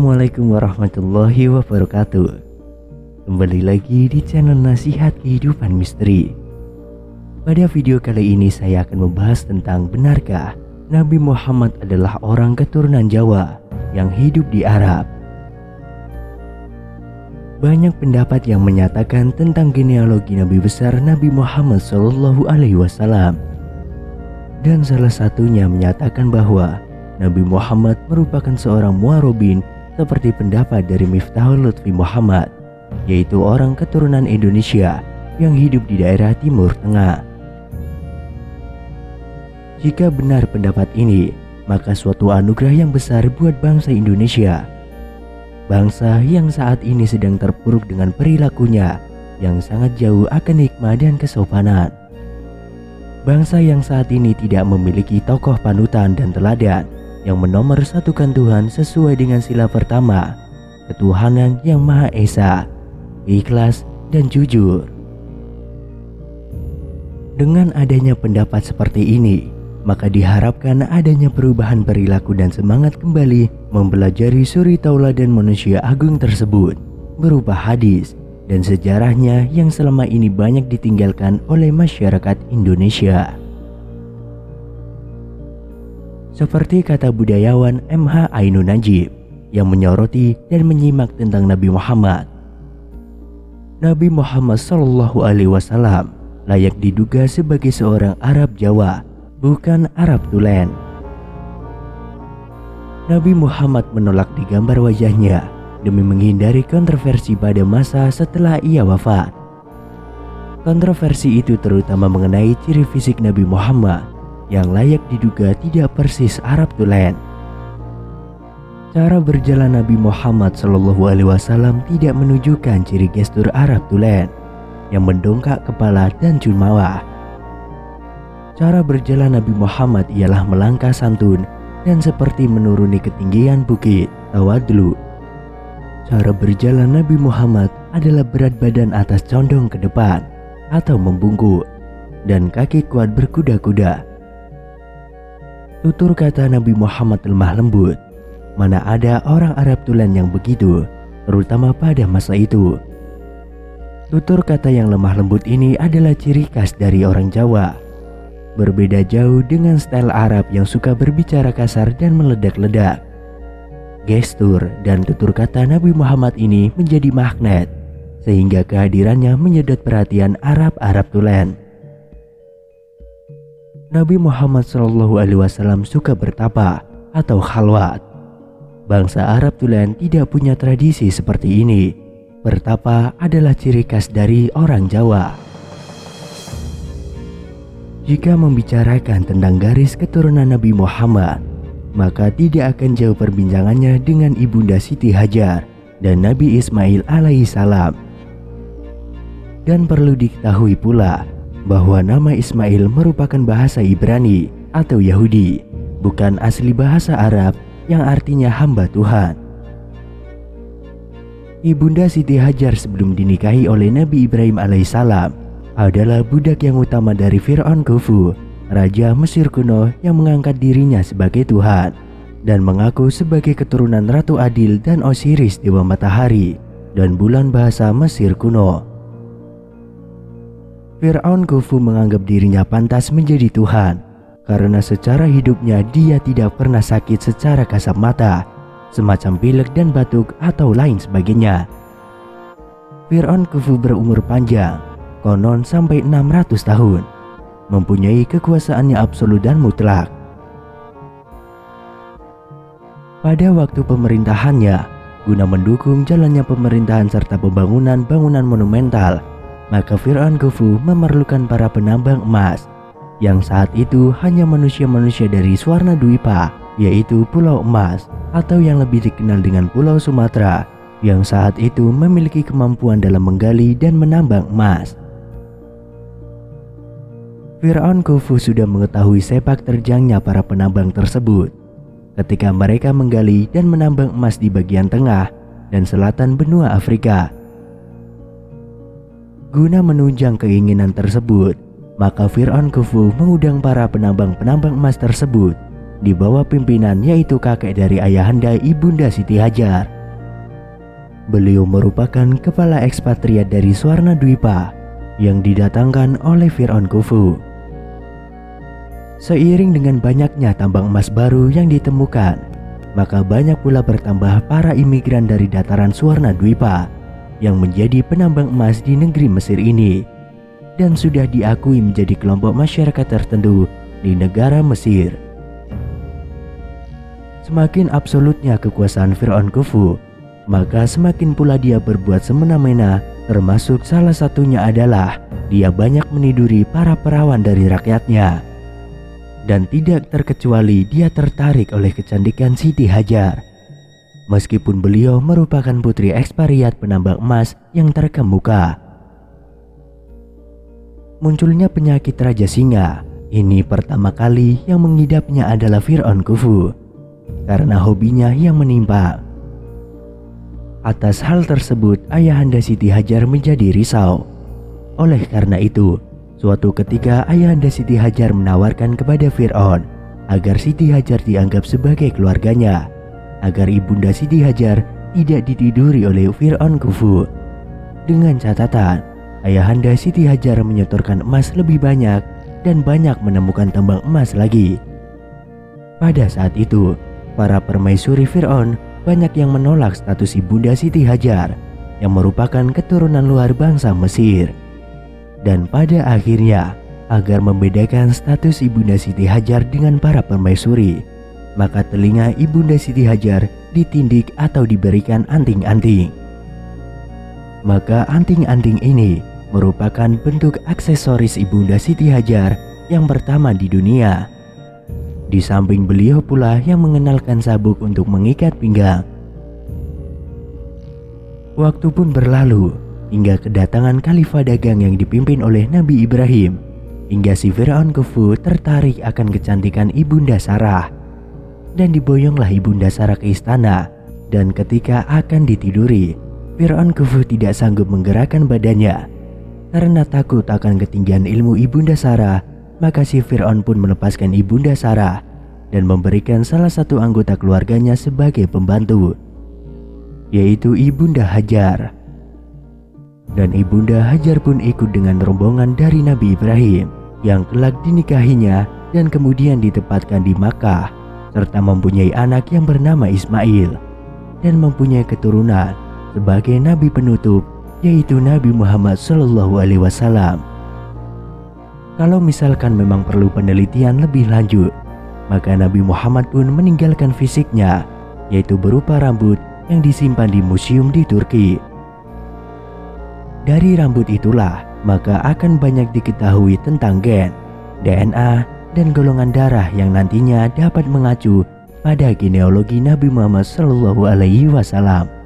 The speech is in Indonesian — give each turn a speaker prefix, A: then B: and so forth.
A: Assalamualaikum warahmatullahi wabarakatuh. Kembali lagi di channel Nasihat Kehidupan Misteri. Pada video kali ini saya akan membahas tentang benarkah Nabi Muhammad adalah orang keturunan Jawa yang hidup di Arab. Banyak pendapat yang menyatakan tentang genealogi Nabi besar Nabi Muhammad SAW. Dan salah satunya menyatakan bahwa Nabi Muhammad merupakan seorang muarobin seperti pendapat dari Miftahul Lutfi Muhammad, yaitu orang keturunan Indonesia yang hidup di daerah Timur Tengah. Jika benar pendapat ini, maka suatu anugerah yang besar buat bangsa Indonesia. Bangsa yang saat ini sedang terpuruk dengan perilakunya yang sangat jauh akan hikmah dan kesopanan. Bangsa yang saat ini tidak memiliki tokoh panutan dan teladan yang menomorsatukan Tuhan sesuai dengan sila pertama, ketuhanan yang Maha Esa, ikhlas dan jujur. Dengan adanya pendapat seperti ini, maka diharapkan adanya perubahan perilaku dan semangat kembali mempelajari suri tauladan manusia agung tersebut berupa hadis dan sejarahnya yang selama ini banyak ditinggalkan oleh masyarakat Indonesia. Seperti kata budayawan M.H. Ainun Najib yang menyoroti dan menyimak tentang Nabi Muhammad. Nabi Muhammad SAW layak diduga sebagai seorang Arab Jawa, bukan Arab Tulen. Nabi Muhammad menolak digambar wajahnya demi menghindari kontroversi pada masa setelah ia wafat. Kontroversi itu terutama mengenai ciri fisik Nabi Muhammad yang layak diduga tidak persis Arab Tulen. Cara berjalan Nabi Muhammad SAW tidak menunjukkan ciri gestur Arab Tulen yang mendongak kepala dan jumawa. Cara berjalan Nabi Muhammad ialah melangkah santun dan seperti menuruni ketinggian bukit Tawadlu. Cara berjalan Nabi Muhammad adalah berat badan atas condong ke depan atau membungkuk dan kaki kuat berkuda-kuda. Tutur kata Nabi Muhammad lemah lembut. Mana ada orang Arab Tulen yang begitu, terutama pada masa itu. Tutur kata yang lemah lembut ini adalah ciri khas dari orang Jawa. Berbeda jauh dengan style Arab yang suka berbicara kasar dan meledak-ledak. Gestur dan tutur kata Nabi Muhammad ini menjadi magnet, sehingga kehadirannya menyedot perhatian Arab-Arab Tulen. Nabi Muhammad SAW suka bertapa atau khalwat. Bangsa Arab Tulen tidak punya tradisi seperti ini. Bertapa adalah ciri khas dari orang Jawa. Jika membicarakan tentang garis keturunan Nabi Muhammad, maka tidak akan jauh perbincangannya dengan Ibunda Siti Hajar dan Nabi Ismail alaihissalam. Dan perlu diketahui pula bahwa nama Ismail merupakan bahasa Ibrani atau Yahudi, bukan asli bahasa Arab yang artinya hamba Tuhan. Ibunda Siti Hajar sebelum dinikahi oleh Nabi Ibrahim alaihissalam adalah budak yang utama dari Fir'aun Khufu, raja Mesir kuno yang mengangkat dirinya sebagai Tuhan dan mengaku sebagai keturunan Ratu Adil dan Osiris dewa matahari dan bulan bahasa Mesir kuno. Fir'aun Khufu menganggap dirinya pantas menjadi Tuhan karena secara hidupnya dia tidak pernah sakit secara kasat mata, semacam pilek dan batuk atau lain sebagainya. Fir'aun Khufu berumur panjang, konon sampai 600 tahun, mempunyai kekuasaannya absolut dan mutlak. Pada waktu pemerintahannya, guna mendukung jalannya pemerintahan serta pembangunan-bangunan monumental, maka Fir'aun Khufu memerlukan para penambang emas, yang saat itu hanya manusia-manusia dari Swarna Dwipa, yaitu Pulau Emas, atau yang lebih dikenal dengan Pulau Sumatera, yang saat itu memiliki kemampuan dalam menggali dan menambang emas. Fir'aun Khufu sudah mengetahui sepak terjangnya para penambang tersebut ketika mereka menggali dan menambang emas di bagian tengah dan selatan benua Afrika. Guna menunjang keinginan tersebut, maka Fir'aun Khufu mengundang para penambang-penambang emas tersebut di bawah pimpinan yaitu kakek dari ayahanda Ibunda Siti Hajar. Beliau merupakan kepala ekspatriat dari Swarnadwipa yang didatangkan oleh Fir'aun Khufu. Seiring dengan banyaknya tambang emas baru yang ditemukan, maka banyak pula bertambah para imigran dari dataran Swarnadwipa yang menjadi penambang emas di negeri Mesir ini, dan sudah diakui menjadi kelompok masyarakat tertentu di negara Mesir. Semakin absolutnya kekuasaan Fir'aun Khufu, maka semakin pula dia berbuat semena-mena, termasuk salah satunya adalah dia banyak meniduri para perawan dari rakyatnya. Dan tidak terkecuali dia tertarik oleh kecantikan Siti Hajar. Meskipun beliau merupakan putri ekspatriat penambang emas yang terkemuka. Munculnya penyakit Raja Singa ini pertama kali yang mengidapnya adalah Fir'aun Khufu karena hobinya yang menimpa. Atas hal tersebut ayahanda Siti Hajar menjadi risau. Oleh karena itu, suatu ketika ayahanda Siti Hajar menawarkan kepada Fir'aun agar Siti Hajar dianggap sebagai keluarganya, agar ibunda Siti Hajar tidak ditiduri oleh Fir'aun Khufu. Dengan catatan, ayahanda Siti Hajar menyetorkan emas lebih banyak dan banyak menemukan tambang emas lagi. Pada saat itu, para permaisuri Fir'aun banyak yang menolak status ibunda Siti Hajar yang merupakan keturunan luar bangsa Mesir. Dan pada akhirnya, agar membedakan status ibunda Siti Hajar dengan para permaisuri, maka telinga ibunda Siti Hajar ditindik atau diberikan anting-anting. Maka anting-anting ini merupakan bentuk aksesoris ibunda Siti Hajar yang pertama di dunia. Di samping beliau pula yang mengenalkan sabuk untuk mengikat pinggang. Waktu pun berlalu hingga kedatangan khalifah dagang yang dipimpin oleh Nabi Ibrahim, hingga si Fir'aun Khufu tertarik akan kecantikan ibunda Sarah. Dan diboyonglah ibunda Sarah ke istana, dan ketika akan ditiduri, Fir'aun Khufu tidak sanggup menggerakkan badannya. Karena takut akan ketinggian ilmu ibunda Sarah, maka si Fir'aun pun melepaskan ibunda Sarah dan memberikan salah satu anggota keluarganya sebagai pembantu, yaitu ibunda Hajar. Dan ibunda Hajar pun ikut dengan rombongan dari Nabi Ibrahim yang kelak dinikahinya dan kemudian ditempatkan di Makkah, serta mempunyai anak yang bernama Ismail dan mempunyai keturunan sebagai nabi penutup, yaitu Nabi Muhammad SAW. Kalau misalkan memang perlu penelitian lebih lanjut, maka Nabi Muhammad pun meninggalkan fisiknya, yaitu berupa rambut yang disimpan di museum di Turki. Dari rambut itulah maka akan banyak diketahui tentang gen, DNA, dan golongan darah yang nantinya dapat mengacu pada genealogi Nabi Muhammad SAW.